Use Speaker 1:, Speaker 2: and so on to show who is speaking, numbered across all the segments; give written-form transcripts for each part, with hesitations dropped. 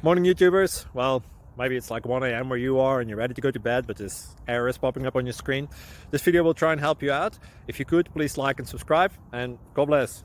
Speaker 1: Morning YouTubers. Well, maybe it's like 1 a.m. where you are and you're ready to go to bed, but this error is popping up on your screen. This video will try and help you out. If you could, please like and subscribe, and God bless.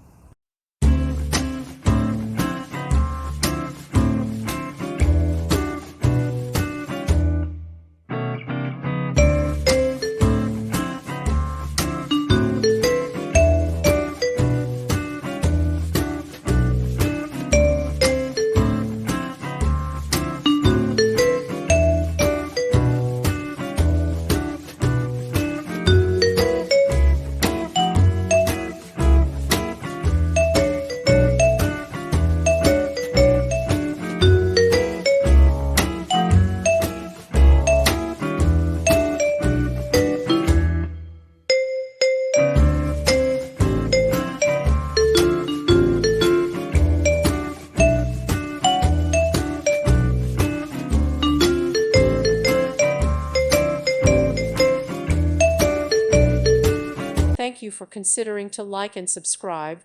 Speaker 2: Thank you for considering to like and subscribe.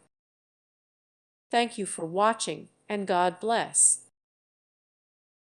Speaker 2: Thank you for watching, and God bless.